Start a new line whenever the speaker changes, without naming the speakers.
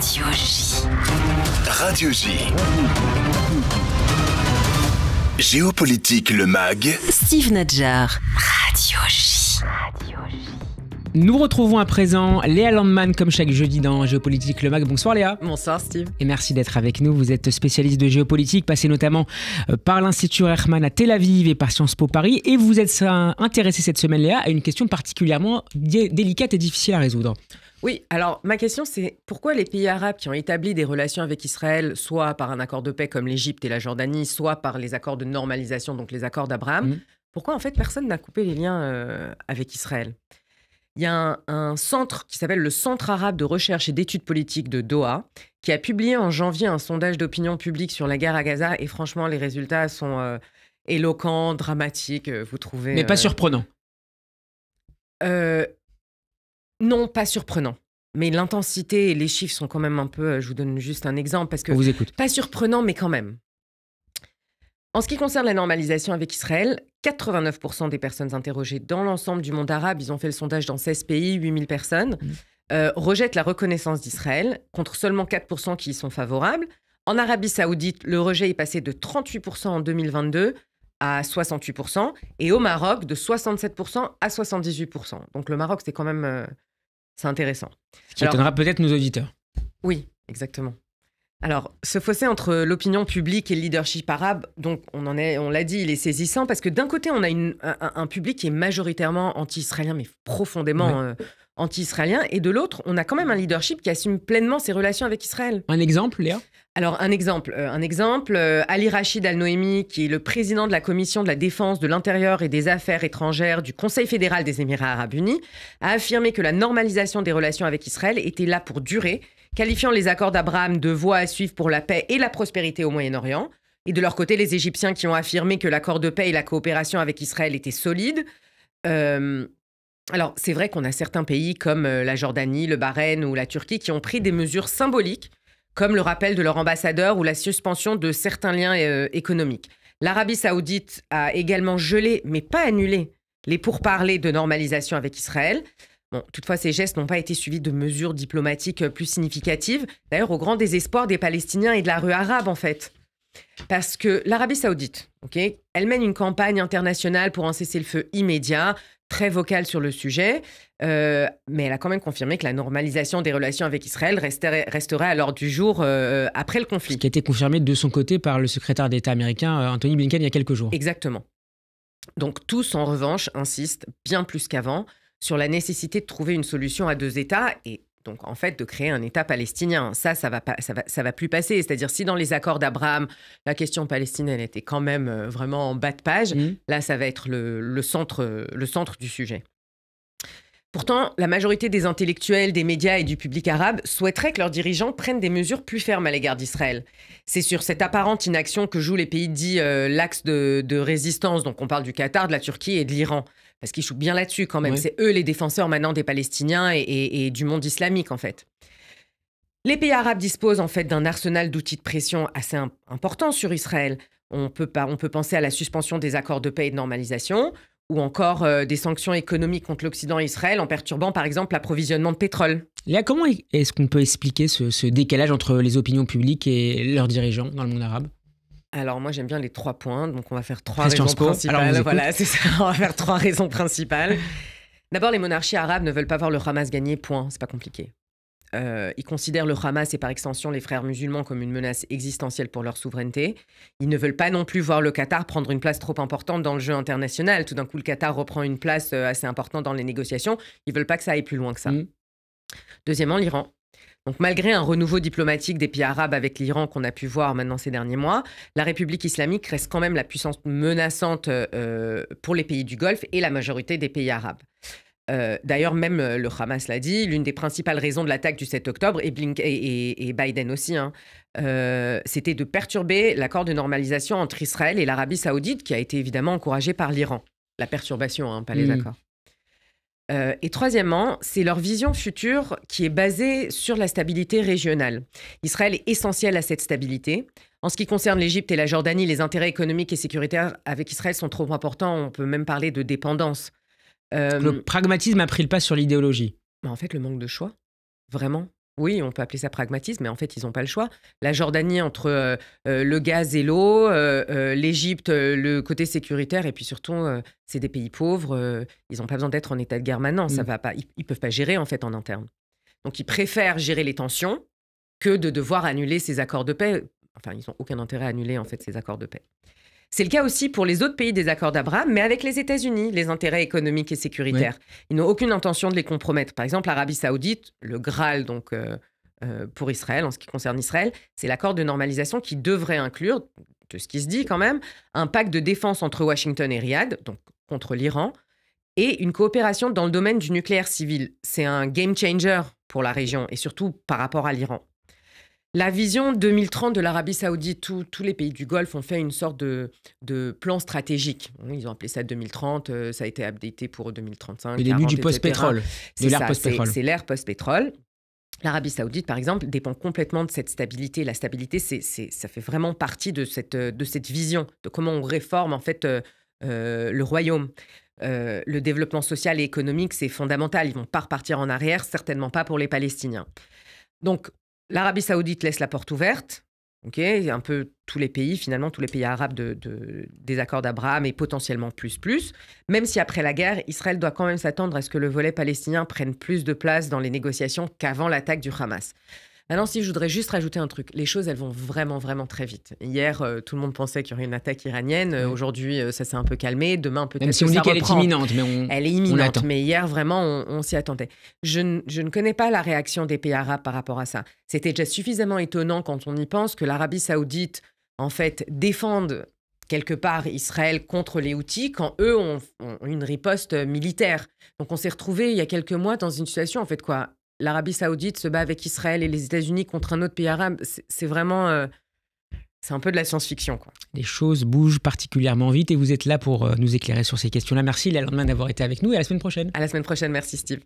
Radio J.
Radio J. Géopolitique le MAG.
Steve Nadjar. Radio J.
Nous retrouvons à présent Léa Landman comme chaque jeudi dans Géopolitique le MAG. Bonsoir Léa.
Bonsoir Steve.
Et merci d'être avec nous. Vous êtes spécialiste de géopolitique, passé notamment par l'Institut Reichmann à Tel Aviv et par Sciences Po Paris. Et vous êtes intéressé cette semaine Léa à une question particulièrement délicate et difficile à résoudre.
Oui, alors ma question c'est pourquoi les pays arabes qui ont établi des relations avec Israël, soit par un accord de paix comme l'Égypte et la Jordanie, soit par les accords de normalisation, donc les accords d'Abraham, pourquoi en fait personne n'a coupé les liens avec Israël ? Il y a un centre qui s'appelle le Centre arabe de recherche et d'études politiques de Doha, qui a publié en janvier un sondage d'opinion publique sur la guerre à Gaza. Et franchement, les résultats sont éloquents, dramatiques. Vous trouvez...
Mais pas surprenant.
Non, pas surprenant. Mais l'intensité et les chiffres sont quand même un peu... je vous donne juste un exemple parce que...
On vous écoute.
Pas surprenant, mais quand même. En ce qui concerne la normalisation avec Israël, 89% des personnes interrogées dans l'ensemble du monde arabe, ils ont fait le sondage dans 16 pays, 8000 personnes, rejettent la reconnaissance d'Israël, contre seulement 4% qui y sont favorables. En Arabie Saoudite, le rejet est passé de 38% en 2022 à 68%, et au Maroc, de 67% à 78%. Donc le Maroc, c'est quand même... c'est intéressant.
Ce qui étonnera peut-être nos auditeurs.
Oui, exactement. Alors, ce fossé entre l'opinion publique et le leadership arabe, donc on l'a dit, il est saisissant parce que d'un côté, on a un public qui est majoritairement anti-israélien, mais profondément anti-israélien, et de l'autre, on a quand même un leadership qui assume pleinement ses relations avec Israël.
Un exemple, Léa ?
Alors, un exemple, Ali Rachid Al-Noemi, qui est le président de la Commission de la Défense, de l'Intérieur et des Affaires étrangères du Conseil fédéral des Émirats arabes unis, a affirmé que la normalisation des relations avec Israël était là pour durer, qualifiant les accords d'Abraham de voie à suivre pour la paix et la prospérité au Moyen-Orient. Et de leur côté, les Égyptiens qui ont affirmé que l'accord de paix et la coopération avec Israël étaient solides. Alors, c'est vrai qu'on a certains pays comme la Jordanie, le Bahreïn ou la Turquie qui ont pris des mesures symboliques, comme le rappel de leur ambassadeur ou la suspension de certains liens économiques. L'Arabie saoudite a également gelé, mais pas annulé, les pourparlers de normalisation avec Israël. Bon, toutefois, ces gestes n'ont pas été suivis de mesures diplomatiques plus significatives, d'ailleurs au grand désespoir des Palestiniens et de la rue arabe, en fait. Parce que l'Arabie saoudite, elle mène une campagne internationale pour un cessez-le-feu immédiat, très vocale sur le sujet, mais elle a quand même confirmé que la normalisation des relations avec Israël resterait à l'ordre du jour après le conflit.
Ce qui a été confirmé de son côté par le secrétaire d'État américain Anthony Blinken il y a quelques jours.
Exactement. Donc tous, en revanche, insistent bien plus qu'avant sur la nécessité de trouver une solution à deux États et donc en fait de créer un État palestinien. Ça va plus passer. C'est-à-dire si dans les accords d'Abraham, la question palestinienne était quand même vraiment en bas de page, là ça va être le centre du sujet. Pourtant, la majorité des intellectuels, des médias et du public arabe souhaiteraient que leurs dirigeants prennent des mesures plus fermes à l'égard d'Israël. C'est sur cette apparente inaction que jouent les pays dits l'axe de résistance. Donc on parle du Qatar, de la Turquie et de l'Iran. Parce qu'ils jouent bien là-dessus quand même. Oui. C'est eux les défenseurs maintenant des Palestiniens et du monde islamique en fait. Les pays arabes disposent en fait d'un arsenal d'outils de pression assez important sur Israël. On peut penser à la suspension des accords de paix et de normalisation ou encore des sanctions économiques contre l'Occident et Israël en perturbant par exemple l'approvisionnement de pétrole.
Léa, comment est-ce qu'on peut expliquer ce décalage entre les opinions publiques et leurs dirigeants dans le monde arabe ?
Alors moi j'aime bien les 3 points, donc on va faire 3 raisons principales. Voilà, c'est ça, on va faire 3 raisons principales. D'abord, les monarchies arabes ne veulent pas voir le Hamas gagner, point, c'est pas compliqué. Ils considèrent le Hamas et par extension les frères musulmans comme une menace existentielle pour leur souveraineté. Ils ne veulent pas non plus voir le Qatar prendre une place trop importante dans le jeu international. Tout d'un coup, le Qatar reprend une place assez importante dans les négociations. Ils veulent pas que ça aille plus loin que ça. Deuxièmement, l'Iran. Donc, malgré un renouveau diplomatique des pays arabes avec l'Iran qu'on a pu voir maintenant ces derniers mois, la République islamique reste quand même la puissance menaçante pour les pays du Golfe et la majorité des pays arabes. D'ailleurs, même le Hamas l'a dit, l'une des principales raisons de l'attaque du 7 octobre, et Biden aussi, c'était de perturber l'accord de normalisation entre Israël et l'Arabie saoudite, qui a été évidemment encouragé par l'Iran. La perturbation, pas les accords. Et troisièmement, c'est leur vision future qui est basée sur la stabilité régionale. Israël est essentiel à cette stabilité. En ce qui concerne l'Égypte et la Jordanie, les intérêts économiques et sécuritaires avec Israël sont trop importants. On peut même parler de dépendance.
Le pragmatisme a pris le pas sur l'idéologie.
En fait, le manque de choix, vraiment. Oui, on peut appeler ça pragmatisme, mais en fait, ils n'ont pas le choix. La Jordanie, entre le gaz et l'eau, l'Égypte, le côté sécuritaire, et puis surtout, c'est des pays pauvres. Ils n'ont pas besoin d'être en état de guerre maintenant. Ça va pas, ils ne peuvent pas gérer, en fait, en interne. Donc, ils préfèrent gérer les tensions que de devoir annuler ces accords de paix. Enfin, ils n'ont aucun intérêt à annuler, en fait, ces accords de paix. C'est le cas aussi pour les autres pays des accords d'Abraham, mais avec les États-Unis, les intérêts économiques et sécuritaires. Oui. Ils n'ont aucune intention de les compromettre. Par exemple, l'Arabie saoudite, le Graal donc, pour Israël, en ce qui concerne Israël, c'est l'accord de normalisation qui devrait inclure, de ce qui se dit quand même, un pacte de défense entre Washington et Riyad, donc contre l'Iran, et une coopération dans le domaine du nucléaire civil. C'est un game changer pour la région, et surtout par rapport à l'Iran. La vision 2030 de l'Arabie saoudite, tous les pays du Golfe ont fait une sorte de plan stratégique. Ils ont appelé ça 2030, ça a été updaté pour 2035.
Le début du post-pétrole, de l'ère post-pétrole.
C'est l'ère post-pétrole. L'Arabie saoudite, par exemple, dépend complètement de cette stabilité. La stabilité, ça fait vraiment partie de cette vision, de comment on réforme en fait le royaume. Le développement social et économique, c'est fondamental. Ils ne vont pas repartir en arrière, certainement pas pour les Palestiniens. Donc, l'Arabie saoudite laisse la porte ouverte, un peu tous les pays, finalement, tous les pays arabes des accords d'Abraham et potentiellement plus. Même si après la guerre, Israël doit quand même s'attendre à ce que le volet palestinien prenne plus de place dans les négociations qu'avant l'attaque du Hamas. Maintenant, si je voudrais juste rajouter un truc, les choses, elles vont vraiment, vraiment très vite. Hier, tout le monde pensait qu'il y aurait une attaque iranienne. Aujourd'hui, ça s'est un peu calmé. Demain, peut-être
même si on dit qu'elle est imminente, mais
elle est imminente, mais hier, vraiment, on s'y attendait. Je ne connais pas la réaction des pays arabes par rapport à ça. C'était déjà suffisamment étonnant quand on y pense que l'Arabie saoudite, en fait, défende quelque part Israël contre les Houthis quand eux ont une riposte militaire. Donc, on s'est retrouvés il y a quelques mois dans une situation, en fait, quoi. L'Arabie saoudite se bat avec Israël et les États-Unis contre un autre pays arabe. C'est vraiment... c'est un peu de la science-fiction, quoi.
Les choses bougent particulièrement vite et vous êtes là pour nous éclairer sur ces questions-là. Merci, Léa Landman, d'avoir été avec nous et à la semaine prochaine.
À la semaine prochaine, merci Steve.